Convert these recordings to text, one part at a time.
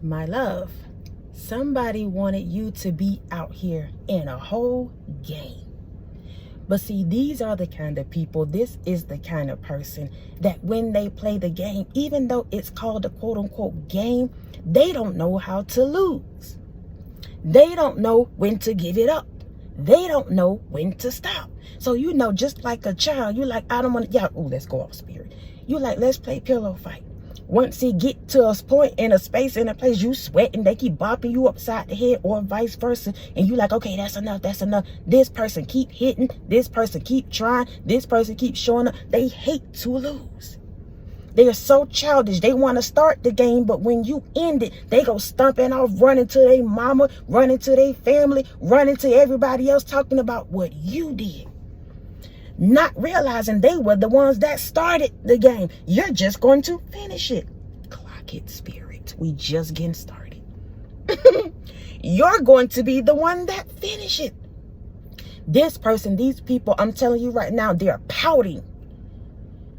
My love, somebody wanted you to be out here in a whole game. But see, these are the kind of people, this is the kind of person that when they play the game, even though it's called a quote unquote game, they don't know how to lose. They don't know when to give it up. They don't know when to stop. So, just like a child, you like, I don't want to, let's go off spirit. You like, let's play pillow fight. Once it get to a point in a space, in a place, you sweat and they keep bopping you upside the head or vice versa. And you like, okay, that's enough, that's enough. This person keep hitting, this person keep trying, this person keep showing up. They hate to lose. They are so childish. They want to start the game, but when you end it, they go stomping off, running to their mama, running to their family, running to everybody else, talking about what you did. Not realizing they were the ones that started the game. You're just going to finish it. Clock it, spirit. We just getting started. You're going to be the one that finish it. This person, these people, I'm telling you right now, they're pouting.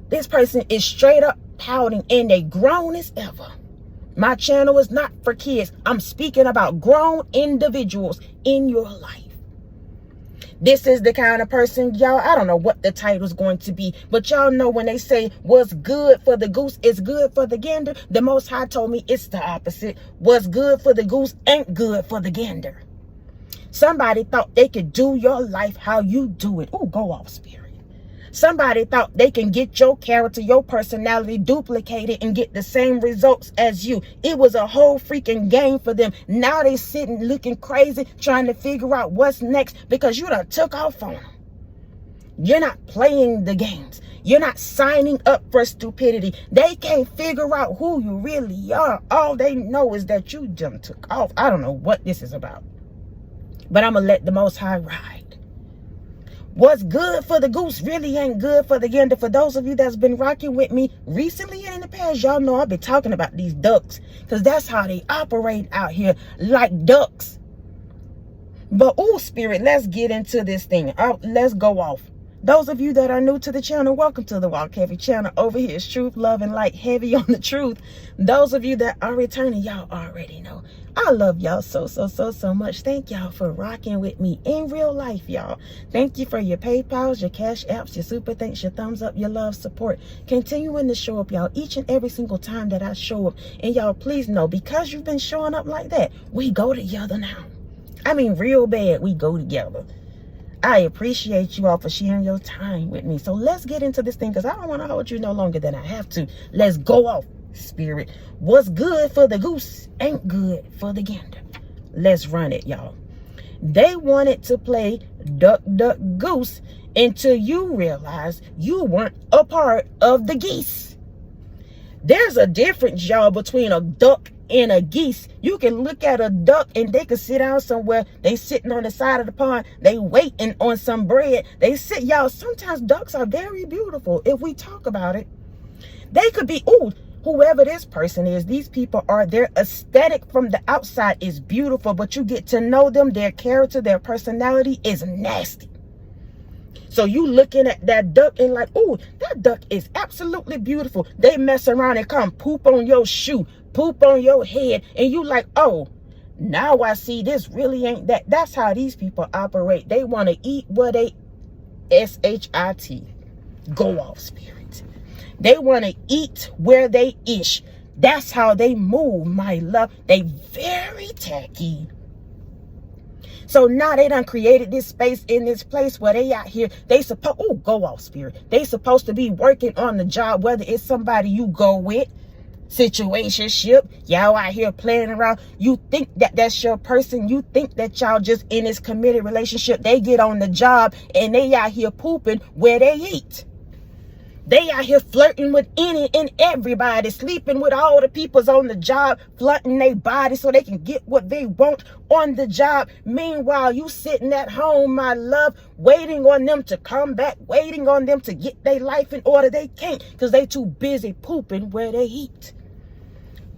This person is straight up pouting, and they grown as ever. My channel is not for kids. I'm speaking about grown individuals in your life. This is the kind of person, y'all, I don't know what the title's going to be, but y'all know when they say what's good for the goose is good for the gander, the Most High told me it's the opposite. What's good for the goose ain't good for the gander. Somebody thought they could do your life how you do it. Oh, go off, spirit. Somebody thought they can get your character, your personality duplicated and get the same results as you. It was a whole freaking game for them. Now they sitting looking crazy trying to figure out what's next because you done took off on them. You're not playing the games. You're not signing up for stupidity. They can't figure out who you really are. All they know is that you just took off. I don't know what this is about. But I'm going to let the Most High ride. What's good for the goose really ain't good for the gander. For those of you that's been rocking with me recently and in the past, y'all know I've been talking about these ducks because that's how they operate out here, like ducks. But spirit, let's get into this thing. Let's go off. Those of you that are new to the channel, welcome to the Walk Heavy channel. Over here is truth, love, and light, heavy on the truth. Those of you that are returning, y'all already know. I love y'all so much. Thank y'all for rocking with me in real life, y'all. Thank you for your PayPals, your Cash Apps, your Super Thanks, your thumbs up, your love, support. Continuing to show up, y'all, each and every single time that I show up. And y'all, please know, because you've been showing up like that, we go together now. I mean, real bad, we go together. I appreciate you all for sharing your time with me. So let's get into this thing because I don't want to hold you no longer than I have to. Let's go off, spirit. What's good for the goose ain't good for the gander. Let's run it, y'all. They wanted to play duck, duck, goose until you realized you weren't a part of the geese. There's a difference, y'all, between a duck and a geese. You can look at a duck and they could sit down somewhere. They sitting on the side of the pond. They waiting on some bread. They sit, y'all, sometimes ducks are very beautiful if we talk about it. They could be, whoever this person is, these people are, their aesthetic from the outside is beautiful, but you get to know them, their character, their personality is nasty. So you looking at that duck and like, that duck is absolutely beautiful. They mess around and come poop on your shoe, poop on your head. And you like, now I see this really ain't that. That's how these people operate. They want to eat what they S-H-I-T. Go off, spirit. They want to eat where they ish. That's how they move, my love. They very tacky. So now they done created this space in this place where they out here. They go off, spirit. They supposed to be working on the job, whether it's somebody you go with, situationship, y'all out here playing around. You think that that's your person. You think that y'all just in this committed relationship. They get on the job and they out here pooping where they eat. They out here flirting with any and everybody, sleeping with all the peoples on the job, flirting their body so they can get what they want on the job. Meanwhile, you sitting at home, my love, waiting on them to come back, waiting on them to get their life in order. They can't because they too busy pooping where they eat.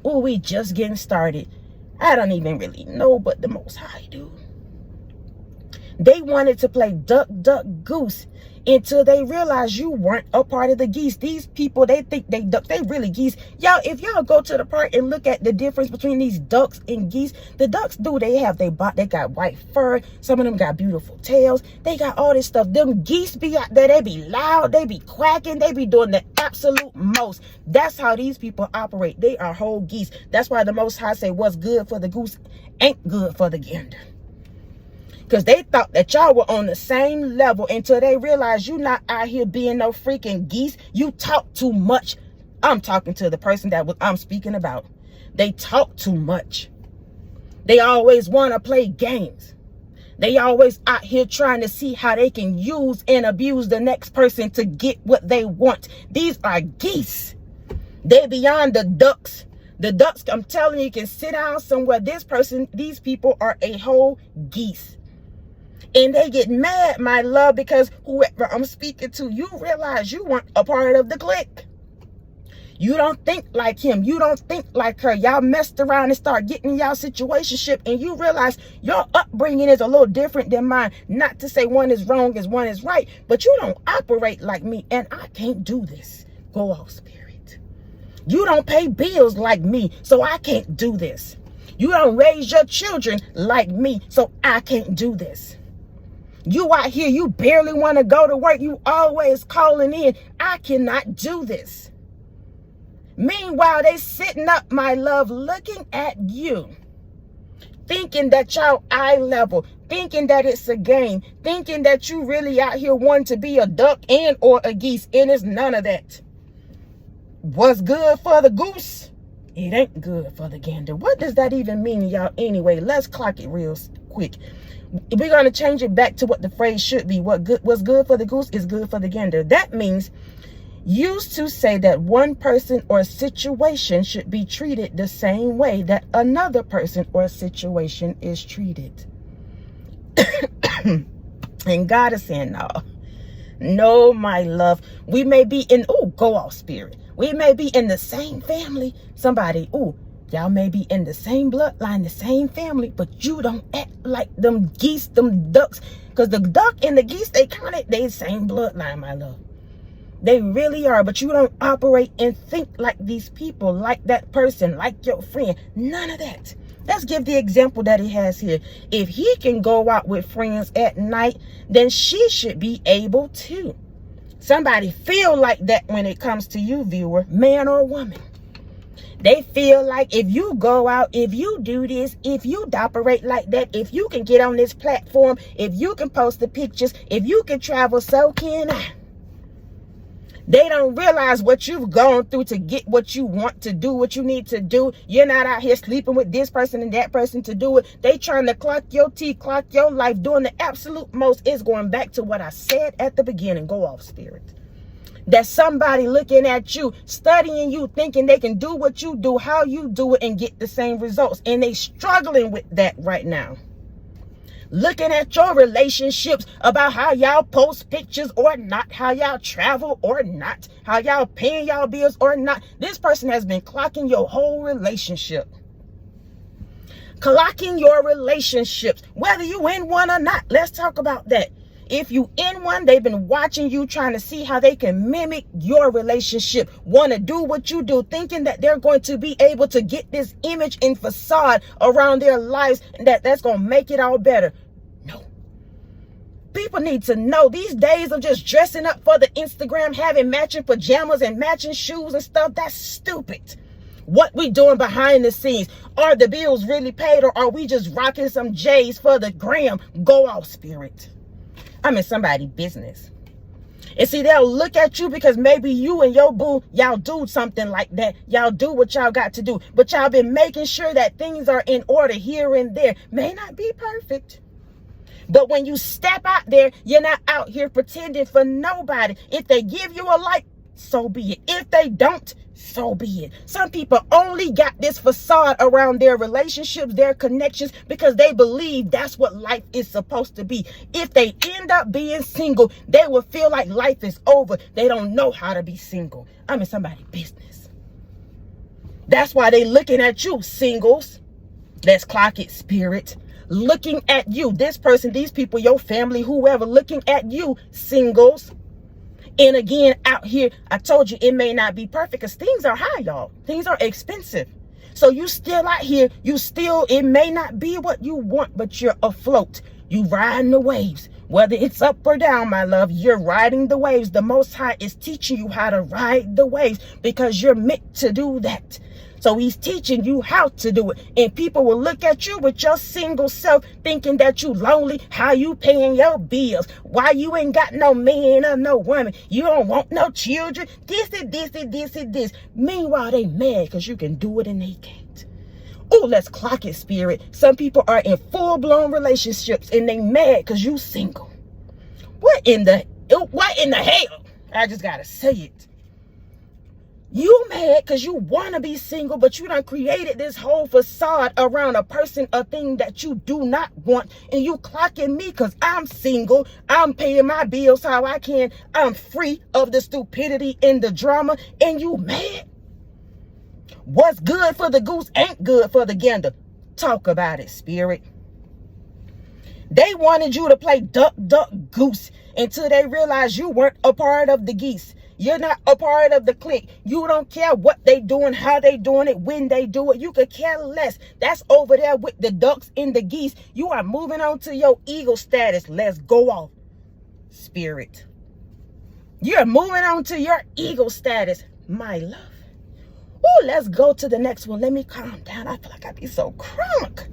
We just getting started. I don't even really know, but the Most High do. They wanted to play duck, duck, goose until they realize you weren't a part of the geese. These people, they think they duck, they really geese. Y'all, if y'all go to the park and look at the difference between these ducks and geese, the ducks they got white fur. Some of them got beautiful tails. They got all this stuff. Them geese be out there, they be loud, they be quacking, they be doing the absolute most. That's how these people operate. They are whole geese. That's why the Most High say what's good for the goose ain't good for the gander. Because they thought that y'all were on the same level until they realized you not out here being no freaking geese. You talk too much. I'm talking to the person that I'm speaking about. They talk too much. They always want to play games. They always out here trying to see how they can use and abuse the next person to get what they want. These are geese. They're beyond the ducks. The ducks, I'm telling you, can sit down somewhere. These people are a whole geese. And they get mad, my love, because whoever I'm speaking to, you realize you weren't a part of the clique. You don't think like him. You don't think like her. Y'all messed around and start getting y'all situationship, and you realize your upbringing is a little different than mine. Not to say one is wrong as one is right, but you don't operate like me, and I can't do this. Go off, spirit. You don't pay bills like me, so I can't do this. You don't raise your children like me, so I can't do this. You out here, you barely want to go to work. You always calling in. I cannot do this. Meanwhile, they sitting up, my love, looking at you, thinking that y'all eye level, thinking that it's a game, thinking that you really out here wanting to be a duck and or a geese, and it's none of that. What's good for the goose, it ain't good for the gander. What does that even mean, y'all? Anyway, let's clock it real quick. We're going to change it back to what the phrase should be. What's good for the goose is good for the gander. That means used to say that one person or situation should be treated the same way that another person or situation is treated. And God is saying, no, my love. We may be in, go off, spirit. We may be in the same family. Y'all may be in the same bloodline, the same family, but you don't act like them geese, them ducks. Because the duck and the geese, they the same bloodline, my love. They really are, but you don't operate and think like these people, like that person, like your friend. None of that. Let's give the example that he has here. If he can go out with friends at night, then she should be able to. Somebody feel like that when it comes to you, viewer, man or woman. They feel like if you go out, if you do this, if you operate like that, if you can get on this platform, if you can post the pictures, if you can travel, so can I. They don't realize what you've gone through to get what you want to do, what you need to do. You're not out here sleeping with this person and that person to do it. They trying to clock your teeth, clock your life, doing the absolute most. Is going back to what I said at the beginning. Go off, spirit. That somebody looking at you, studying you, thinking they can do what you do, how you do it, and get the same results. And they struggling with that right now. Looking at your relationships, about how y'all post pictures or not, how y'all travel or not, how y'all paying y'all bills or not. This person has been clocking your whole relationship. Clocking your relationships, whether you in one or not. Let's talk about that. If you in one, they've been watching you, trying to see how they can mimic your relationship, want to do what you do, thinking that they're going to be able to get this image and facade around their lives, and that's going to make it all better. No. People need to know these days of just dressing up for the Instagram, having matching pajamas and matching shoes and stuff, that's stupid. What we doing behind the scenes? Are the bills really paid, or are we just rocking some J's for the gram? Go off, spirit. I'm in somebody's business. And see, they'll look at you because maybe you and your boo, y'all do something like that. Y'all do what y'all got to do. But y'all been making sure that things are in order here and there. May not be perfect. But when you step out there, you're not out here pretending for nobody. If they give you a like, so be it. If they don't, so be it. Some people only got this facade around their relationships, their connections, because they believe that's what life is supposed to be. If they end up being single, they will feel like life is over. They don't know how to be single. I'm in somebody's business. That's why they looking at you, singles. Let's clock it, spirit. looking at you, this person, these people, your family, whoever, looking at you, singles. And again, out here, I told you it may not be perfect because things are high, y'all. Things are expensive. So you still out here, it may not be what you want, but you're afloat. You riding the waves. Whether it's up or down, my love, you're riding the waves. The Most High is teaching you how to ride the waves because you're meant to do that. So he's teaching you how to do it. And people will look at you with your single self thinking that you lonely. How you paying your bills? Why you ain't got no man or no woman? You don't want no children? This and this and this and this. Meanwhile, they mad because you can do it and they can't. Oh, let's clock it, Spirit. Some people are in full-blown relationships and they mad because you single. What in the hell? I just got to say it. You mad because you want to be single, but you done created this whole facade around a person, a thing that you do not want. And you clocking me because I'm single. I'm paying my bills how I can. I'm free of the stupidity and the drama. And you mad? What's good for the goose ain't good for the gander. Talk about it, Spirit. They wanted you to play duck, duck, goose until they realized you weren't a part of the geese. You're not a part of the clique. You don't care what they doing, how they doing it, when they do it. You could care less. That's over there with the ducks and the geese. You are moving on to your eagle status. Let's go off, Spirit. You're moving on to your eagle status, my love. Oh, let's go to the next one. Let me calm down. I feel like I'd be so crunk.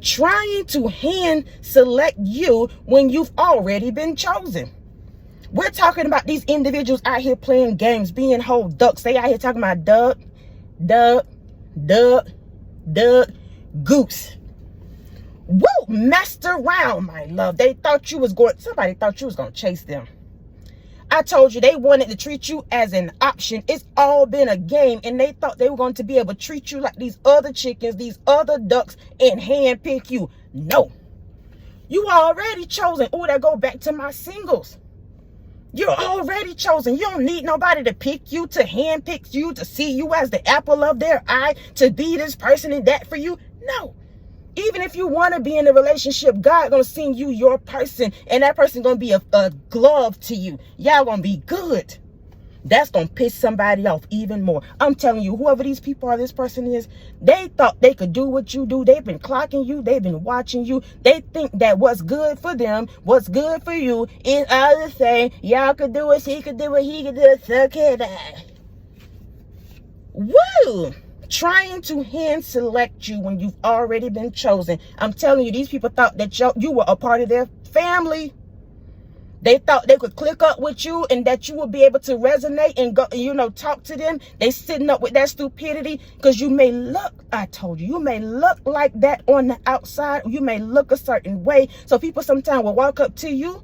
Trying to hand select you when you've already been chosen. We're talking about these individuals out here playing games, being whole ducks. They out here talking about duck, duck, duck, duck, goose. Woo, messed around, my love. Somebody thought you was going to chase them. I told you they wanted to treat you as an option. It's all been a game, and they thought they were going to be able to treat you like these other chickens, these other ducks, and handpick you. No. You already chosen. Oh, that go back to my singles. You're already chosen. You don't need nobody to pick you, to handpick you, to see you as the apple of their eye, to be this person and that for you. No. Even if you want to be in a relationship, God gonna send you your person, and that person gonna be a glove to you. Y'all gonna be good. That's gonna piss somebody off even more. I'm telling you, whoever these people are, this person is, they thought they could do what you do. They've been clocking you. They've been watching you. They think that what's good for them, what's good for you is all the same. Y'all could do it. She could do it. He could do it. So could I. Woo! Trying to hand select you when you've already been chosen. I'm telling you, these people thought that you were a part of their family. They thought they could click up with you and that you would be able to resonate and go, talk to them. They sitting up with that stupidity because you may look, I told you may look like that on the outside. You may look a certain way. So people sometimes will walk up to you,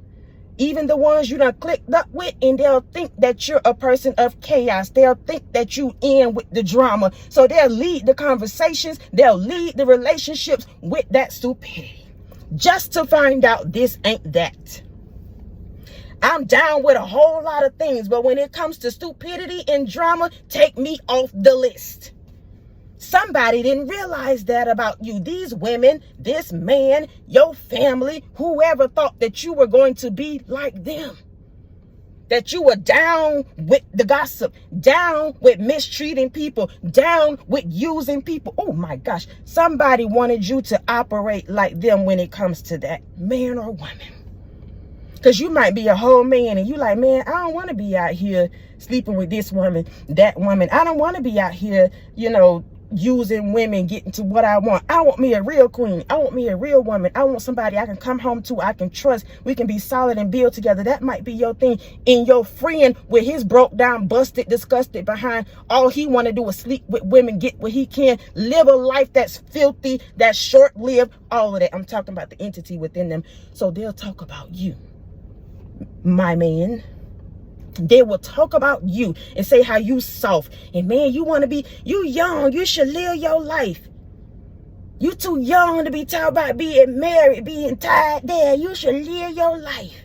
even the ones you done clicked up with, and they'll think that you're a person of chaos. They'll think that you in with the drama. So they'll lead the conversations. They'll lead the relationships with that stupidity. Just to find out this ain't that. I'm down with a whole lot of things, but when it comes to stupidity and drama, take me off the list. Somebody didn't realize that about you. These women, this man, your family, whoever thought that you were going to be like them. That you were down with the gossip, down with mistreating people, down with using people. Oh my gosh, somebody wanted you to operate like them when it comes to that, man or woman. Because you might be a whole man and you like, man, I don't want to be out here sleeping with this woman, that woman. I don't want to be out here, using women, getting to what I want. I want me a real queen. I want me a real woman. I want somebody I can come home to, I can trust. We can be solid and build together. That might be your thing. And your friend with his broke down, busted, disgusted behind, all he want to do is sleep with women, get what he can, live a life that's filthy, that's short-lived, all of that. I'm talking about the entity within them. So they'll talk about you, my man. They will talk about you and say how you soft. And man, you young, you should live your life. You too young to be talking about being married, being tied there. You should live your life.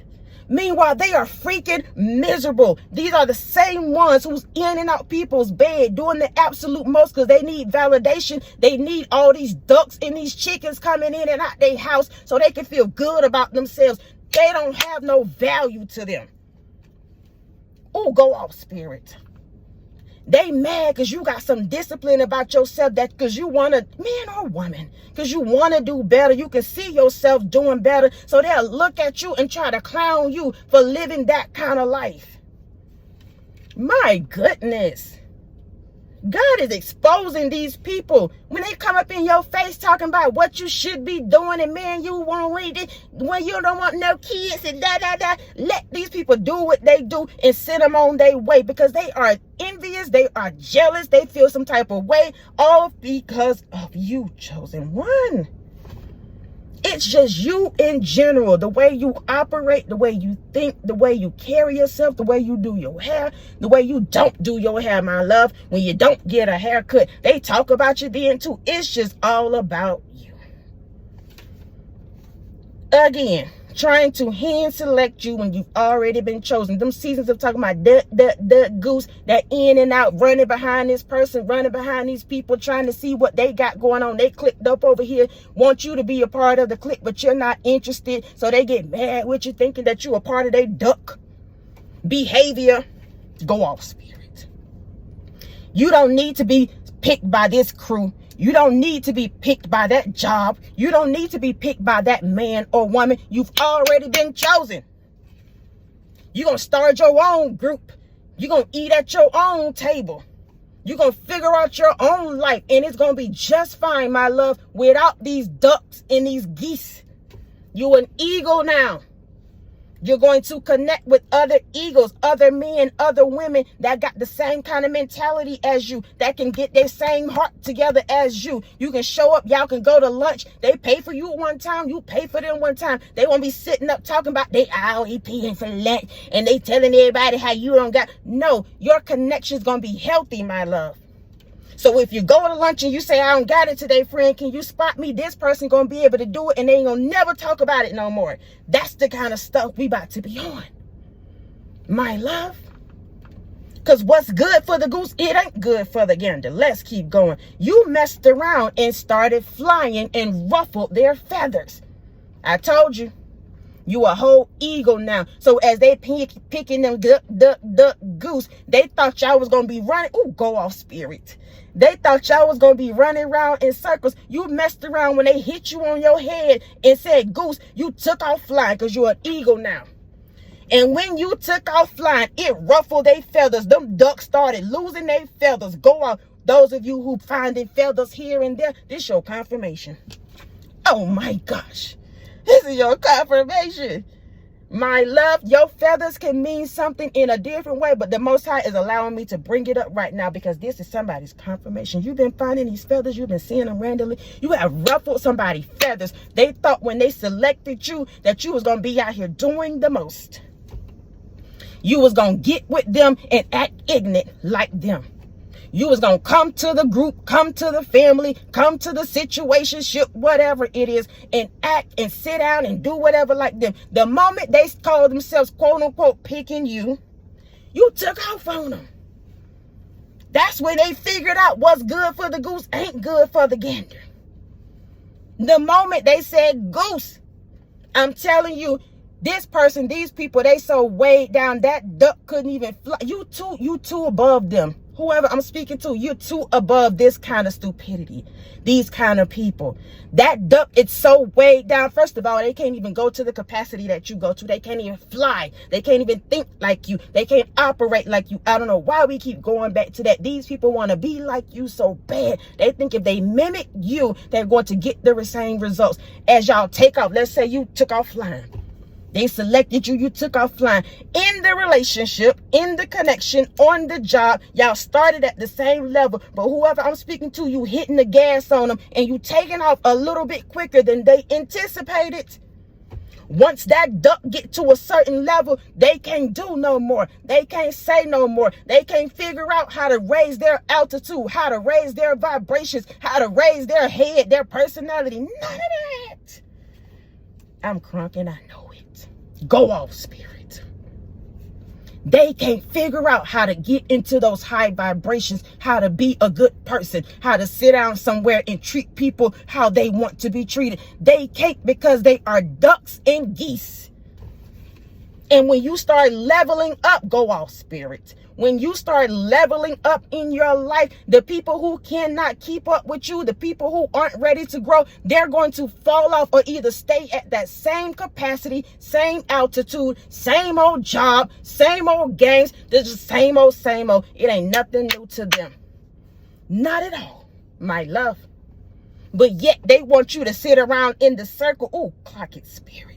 Meanwhile, they are freaking miserable. These are the same ones who's in and out people's bed doing the absolute most because they need validation. They need all these ducks and these chickens coming in and out their house so they can feel good about themselves. They don't have no value to them. Oh, go off, spirit. They mad because you got some discipline about yourself, that because you want to, man or woman, because you want to do better. You can see yourself doing better. So they'll look at you and try to clown you for living that kind of life. My goodness. God is exposing these people when they come up in your face talking about what you should be doing, and man, you won't read it when you don't want no kids and da. Let these people do what they do and send them on their way because they are envious, they are jealous, they feel some type of way, all because of you, chosen one. It's just you in general, the way you operate, the way you think, the way you carry yourself, the way you do your hair, the way you don't do your hair, my love. When you don't get a haircut, they talk about you then too. It's just all about you. Again, trying to hand select you when you've already been chosen. Them seasons of talking about the goose, that in and out, running behind this person, running behind these people, trying to see what they got going on. They clicked up over here, want you to be a part of the clique, but you're not interested. So they get mad with you, thinking that you're a part of their duck behavior. Go off, spirit. You don't need to be picked by this crew. You don't need to be picked by that job. You don't need to be picked by that man or woman. You've already been chosen. You're going to start your own group. You're going to eat at your own table. You're going to figure out your own life. And it's going to be just fine, my love, without these ducks and these geese. You're an eagle now. You're going to connect with other eagles, other men, other women that got the same kind of mentality as you, that can get their same heart together as you. You can show up. Y'all can go to lunch. They pay for you one time. You pay for them one time. They won't be sitting up talking about they paying for lunch and they telling everybody how you don't got. No, your connection is going to be healthy, my love. So if you go to lunch and you say, I don't got it today, friend, can you spot me? This person going to be able to do it and they ain't going to never talk about it no more. That's the kind of stuff we about to be on. My love. Because what's good for the goose, it ain't good for the gander. Let's keep going. You messed around and started flying and ruffled their feathers. I told you. You a whole eagle now. So as they picking them duck goose, they thought y'all was going to be running. Ooh, go off, spirit. They thought y'all was going to be running around in circles. You messed around when they hit you on your head and said goose. You took off flying because you're an eagle now. And when you took off flying, it ruffled their feathers. Them ducks started losing their feathers. Go off. Those of you who finding feathers here and there, this your confirmation. Oh my gosh. This is your confirmation. My love, your feathers can mean something in a different way, but the Most High is allowing me to bring it up right now because this is somebody's confirmation. You've been finding these feathers. You've been seeing them randomly. You have ruffled somebody's feathers. They thought when they selected you that you was going to be out here doing the most. You was going to get with them and act ignorant like them. You was going to come to the group, come to the family, come to the situationship, whatever it is, and act and sit down and do whatever like them. The moment they call themselves, quote unquote, picking you, you took off on them. That's when they figured out what's good for the goose ain't good for the gander. The moment they said goose, I'm telling you, this person, these people, they so weighed down that duck couldn't even fly. You too above them. Whoever I'm speaking to, you're too above this kind of stupidity, these kind of people. That duck, it's so weighed down. First of all, they can't even go to the capacity that you go to. They can't even fly. They can't even think like you. They can't operate like you. I don't know why we keep going back to that. These people want to be like you so bad. They think if they mimic you, they're going to get the same results. As y'all take off, let's say you took off flying. They selected you, you took off flying. In the relationship, in the connection, on the job, y'all started at the same level. But whoever I'm speaking to, you hitting the gas on them and you taking off a little bit quicker than they anticipated. Once that duck get to a certain level, they can't do no more. They can't say no more. They can't figure out how to raise their altitude, how to raise their vibrations, how to raise their head, their personality. None of that. I'm crunk and I know it. Go off, spirit. They can't figure out how to get into those high vibrations, how to be a good person, how to sit down somewhere and treat people how they want to be treated. They can't because they are ducks and geese. And when you start leveling up, go off spirit. When you start leveling up in your life, the people who cannot keep up with you, the people who aren't ready to grow, they're going to fall off or either stay at that same capacity, same altitude, same old job, same old games. They're just same old, same old. It ain't nothing new to them. Not at all, my love. But yet they want you to sit around in the circle. Oh, clock it, spirit.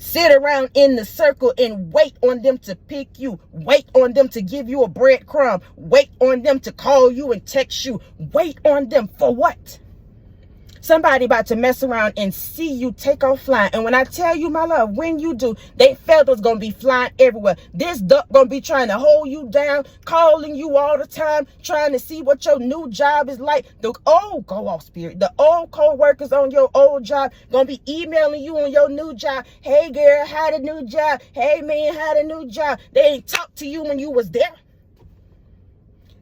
Sit around in the circle and wait on them to pick you. Wait on them to give you a breadcrumb. Wait on them to call you and text you. Wait on them for what? Somebody about to mess around and see you take off flying. And when I tell you, my love, when you do, they feathers gonna be flying everywhere. This duck gonna be trying to hold you down, calling you all the time, trying to see what your new job is like. The old, go off spirit, the old co-workers on your old job gonna be emailing you on your new job. Hey girl, how the new job? Hey man, how the new job? They ain't talk to you when you was there.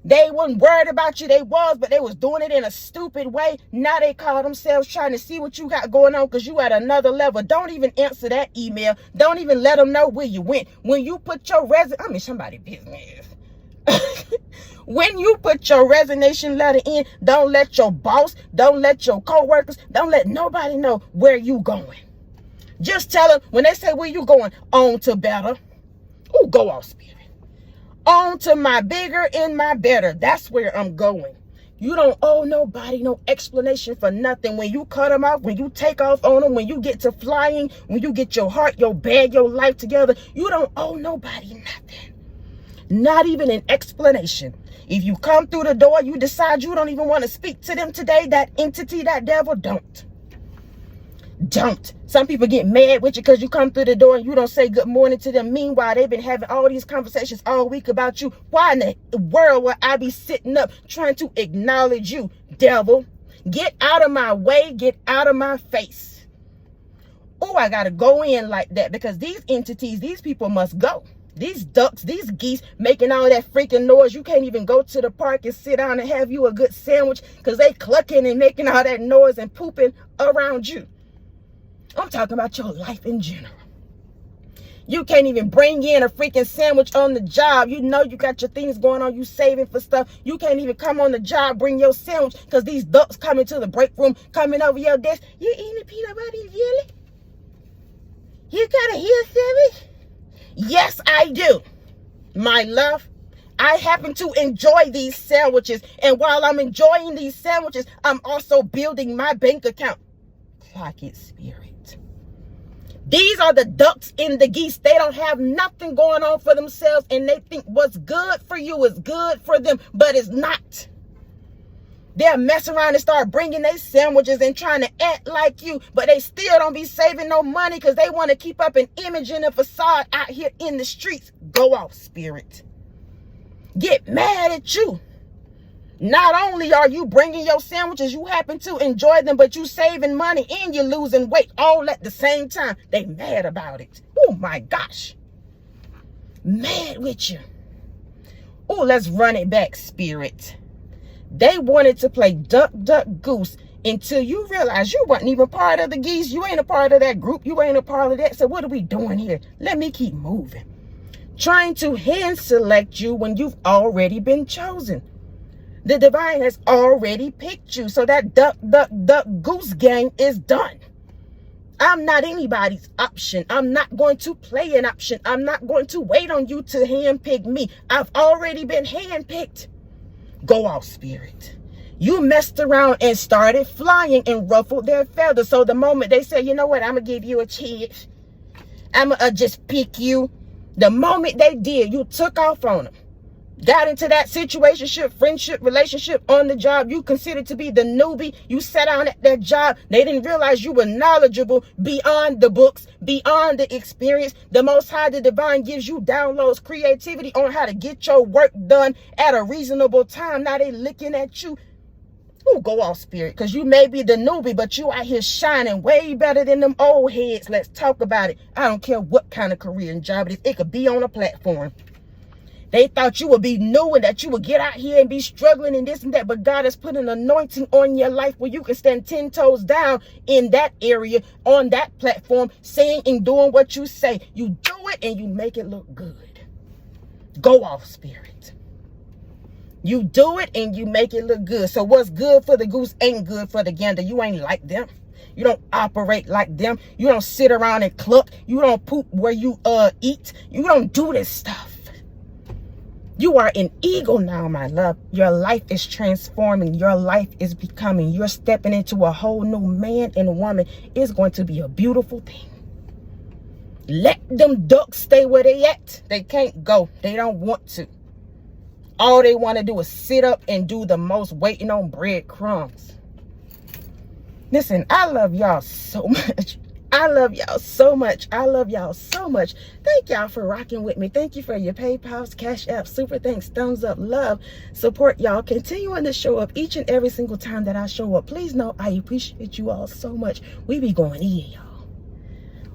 They wasn't worried about you. They was, but they was doing it in a stupid way. Now they call themselves trying to see what you got going on because you at another level. Don't even answer that email. Don't even let them know where you went. When you put your somebody business. When you put your resignation letter in, don't let your boss, don't let your co-workers, don't let nobody know where you going. Just tell them when they say where you going, on to better. Oh, go off spirit. On to my bigger and my better. That's where I'm going. You don't owe nobody no explanation for nothing. When you cut them off, when you take off on them, when you get to flying, when you get your heart, your bag, your life together, you don't owe nobody nothing. Not even an explanation. If you come through the door, you decide you don't even want to speak to them today, that entity, that devil, don't. Some people get mad with you because you come through the door and you don't say good morning to them. Meanwhile, they've been having all these conversations all week about you. Why in the world would I be sitting up trying to acknowledge you, devil? Get out of my way. Get out of my face. Oh, I got to go in like that because these entities, these people must go. These ducks, these geese making all that freaking noise. You can't even go to the park and sit down and have you a good sandwich because they clucking and making all that noise and pooping around you. I'm talking about your life in general. You can't even bring in a freaking sandwich on the job. You know you got your things going on. You saving for stuff. You can't even come on the job, bring your sandwich because these ducks coming to the break room, coming over your desk. You eating peanut butter and jelly? You got a heel sandwich? Yes, I do. My love, I happen to enjoy these sandwiches. And while I'm enjoying these sandwiches, I'm also building my bank account. Clock it, spirit. These are the ducks and the geese. They don't have nothing going on for themselves and they think what's good for you is good for them, but it's not. They'll mess around and start bringing their sandwiches and trying to act like you, but they still don't be saving no money because they want to keep up an image and a facade out here in the streets. Go off, spirit. Get mad at you. Not only are you bringing your sandwiches, you happen to enjoy them, but you saving money and you're losing weight all at the same time. They mad about it. Oh my gosh. Mad with you. Oh, let's run it back, spirit. They wanted to play duck, duck, goose until you realize you weren't even part of the geese. You ain't a part of that group. You ain't a part of that. So what are we doing here? Let me keep moving. Trying to hand select you when you've already been chosen. The divine has already picked you. So that duck, duck, duck, goose game is done. I'm not anybody's option. I'm not going to play an option. I'm not going to wait on you to handpick me. I've already been handpicked. Go off, spirit. You messed around and started flying and ruffled their feathers. So the moment they say, you know what, I'm going to give you a chance. I'm going to just pick you. The moment they did, you took off on them. Got into that situationship, friendship, relationship on the job. You considered to be the newbie. You sat down at that job. They didn't realize you were knowledgeable beyond the books, beyond the experience. The Most High, the divine, gives you downloads, creativity on how to get your work done at a reasonable time. Now they looking at you. Ooh, go off, spirit, because you may be the newbie, but you out here shining way better than them old heads. Let's talk about it. I don't care what kind of career and job it is. It could be on a platform. They thought you would be new and that you would get out here and be struggling and this and that. But God has put an anointing on your life where you can stand 10 toes down in that area, on that platform, saying and doing what you say. You do it and you make it look good. Go off, spirit. You do it and you make it look good. So what's good for the goose ain't good for the gander. You ain't like them. You don't operate like them. You don't sit around and cluck. You don't poop where you eat. You don't do this stuff. You are an eagle now, my love. Your life is transforming. Your life is becoming. You're stepping into a whole new man and woman. It's going to be a beautiful thing. Let them ducks stay where they at. They can't go. They don't want to. All they want to do is sit up and do the most waiting on breadcrumbs. Listen, I love y'all so much. I love y'all so much. I love y'all so much. Thank y'all for rocking with me. Thank you for your PayPals, Cash App, super thanks, thumbs up, love, support y'all. Continuing to show up each and every single time that I show up. Please know I appreciate you all so much. We be going in, y'all.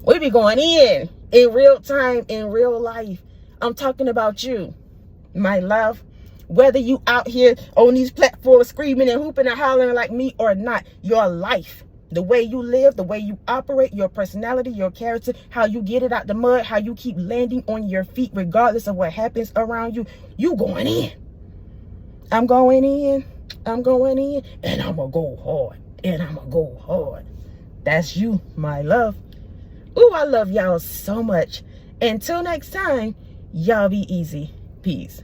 We be going in real time, in real life. I'm talking about you, my love. Whether you out here on these platforms screaming and hooping and hollering like me or not, your life, the way you live, the way you operate, your personality, your character, how you get it out the mud, how you keep landing on your feet regardless of what happens around you, you going in. I'm going in. I'm going in. And I'm going to go hard. And I'm going to go hard. That's you, my love. Ooh, I love y'all so much. Until next time, y'all be easy. Peace.